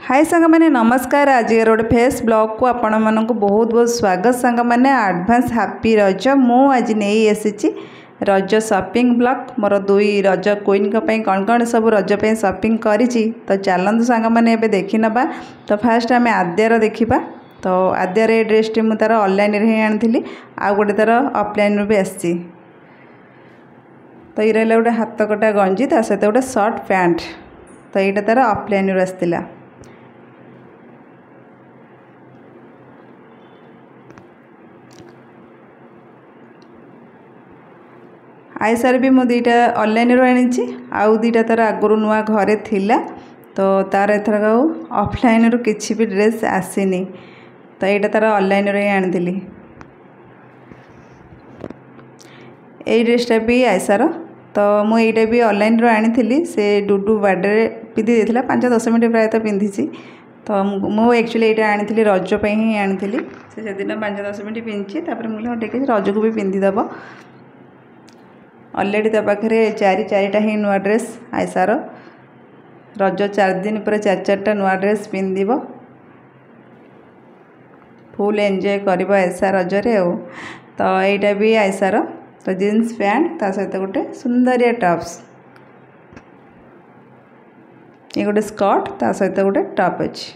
हाय सांग मैंने नमस्कार। आज गोटे फेस ब्लॉग को आपण मानक बहुत बहुत स्वागत सांग मैंने एडवांस हैप्पी रज। मु आज नहीं आसी रज शॉपिंग ब्लॉग मोर दुई रज क्वीन कौन कौन सब रज पे शॉपिंग करी। तो चलतु सांग मैंने देखी नवा। तो फास्ट आम आद्यार देखा। तो आद्यार ये ड्रेसटी मुझे तार ऑनलाइन ही आनी आ गोटे तार ऑफलाइन भी आसी। तो ये रहा गोटे हाथ कटा गंजी ता सहित गोटे सर्ट पैंट। तो यहाँ तार ऑफलाइन आसला। आईसार भी मुझे दुईटा ऑनलाइन आनी आउ दुईटा तार आगुरी नुआ घरे थिला। तो तार एथर ऑफलाइन रू किसी भी ड्रेस आसीनी। तो यहाँ तार ऑनलाइन आनी यही ड्रेसटा भी आईसार। तो मुझे भी ऑनलाइन आनी से डुडू बर्थडे पिंधि देता 5-10 मिनट प्रायतः पिंधि। तो मुझे एक्चुअली यहाँ आनी रजप ही आनी से दिन 5-10 मिनट पिंधि। मुझे ठीक है रज को भी पिंधिदेव। ऑलरेडी ता पाखे चारिटा ही नुआ ड्रेस आईसार। रज 4 दिन पर 4-4टा नुआ ड्रेस पिंधिब। फुल एंजॉय कर आईसा रजरे। तो यहाँ भी आईसार। तो जीन्स पैंट ता सहित गोटे सुंदरिया टॉप्स। ये गोटे स्कर्ट ता सहित गोटे टॉप अच्छी।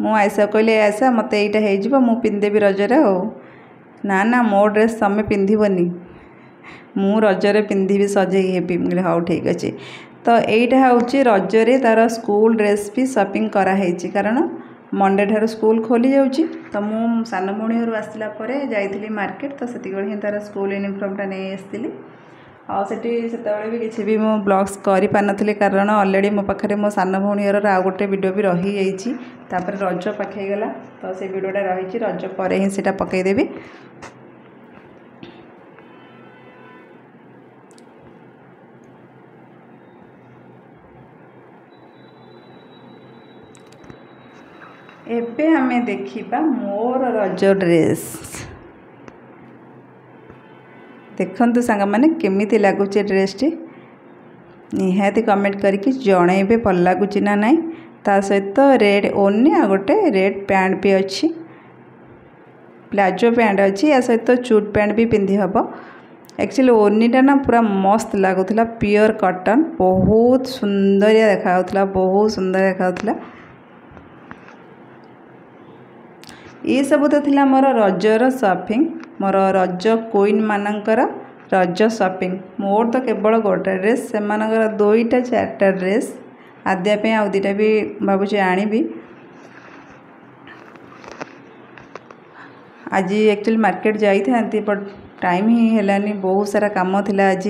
मु आईसा कहली आशा मत यहाँ हो पिंधेबी रजरे। ना ना मो ड्रेस तमें पिंधबनी मु रजरे पिंधि सजे हेबी। मुझे हाँ ठीक अच्छे। तो यहाँ हूँ रजरे तार स्कूल ड्रेस भी शॉपिंग कराई। कारण मंडे ठार स्कूल खोली जाऊँगी। तो मु सान भौणी घर आसला जाइली मार्केट। तो से तार स्कूल यूनिफॉर्मटा नहीं आसती। आते भी किसी भी मो ब्लॉग्स कर पारी। कारण ऑलरेडी मो पाखे मो सान भौणी घर आउ गोटे वीडियो भी रही जापर रज पाखे गला। तो से वीडियोटा रही रज पर ही सीटा पकईदेवी। एबे हमें देखिबा मोर रज ड्रेस। देखंतु सांग माने केमिति लागुचे ड्रेसटी निहाती कमेंट करके जणैबे भल लागुची ना नहीं। ता सहित रेड ओढ़नी आ गोटे रेड पैंट भी अच्छी। प्लाजो पैंट अच्छी या सहित चूट पैंट भी पिंधि हम। एक्चुअली ओढ़नीटा ना पूरा मस्त लगुला। प्योर कॉटन बहुत सुंदरिया देखा। बहुत सुंदर देखा। ये सब तो थिला मोर रजर शॉपिंग। मोर रज क्वीन मानकर रज शॉपिंग। मोर तो केवल गोटे ड्रेस से 2-4टा ड्रेस आद्यापे आउ 2टा भी भावुचे आनी। आज एक्चुअली मार्केट जाई था बट टाइम ही हेलानी। बहुत सारा काम थिला आज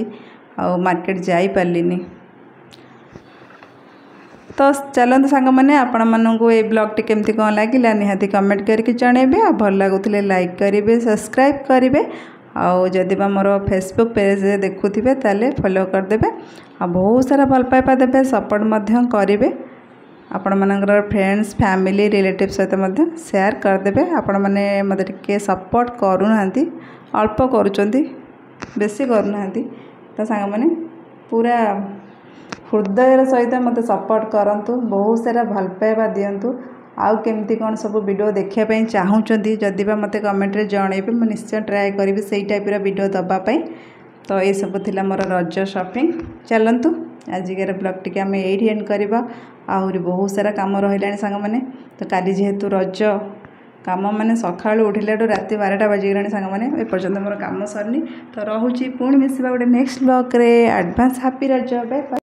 आ मार्केट जाई पारलिनी। तो चलते सांग मैंने आपण मानू ये ब्लॉगटी केमती कौन लगे निहाती कमेंट करके जनइबे। आ भल लगुले लाइक करेंगे सब्सक्राइब करेंगे। आदि मोर फेसबुक पेज देखुवे ताले फॉलो करदे। आ बहुत सारा भल पाइबा देवे सपोर्ट करेंगे। आपण मानकर फ्रेंड्स फैमिली रिलेटिव सहित शेयर करदे। आपण मैंने मत टे सपोर्ट करूना अल्प करुँच बेसी करूना। तो सांग मैंने पूरा हृदय सहित मत सपोर्ट करंतु। बहुत सारा भल पाइबा दिंतु। आउ केमती कौन सब वीडियो देखापी चाहूँगी जदि मत कमेंट रे जनइबे मु निश्चय ट्राए करी से टाइप वीडियो दवापाई। तो ये सब थिला मोर रज शॉपिंग। चलतु आजिकार ब्लॉग टी आम यही एंड करवा। आहरी बहुत सारा काम रहा सांग मैंने। तो काली जेहेतु रज काम मैंने सका उठिला रात 12टा बाजिगलानी सांग मैंने एपर्यंत मोर काम सरनी। तो रोचे पुणी मिसवा गोटे नेक्स्ट ब्लॉग रे। Advance happy Raja. Bye bye.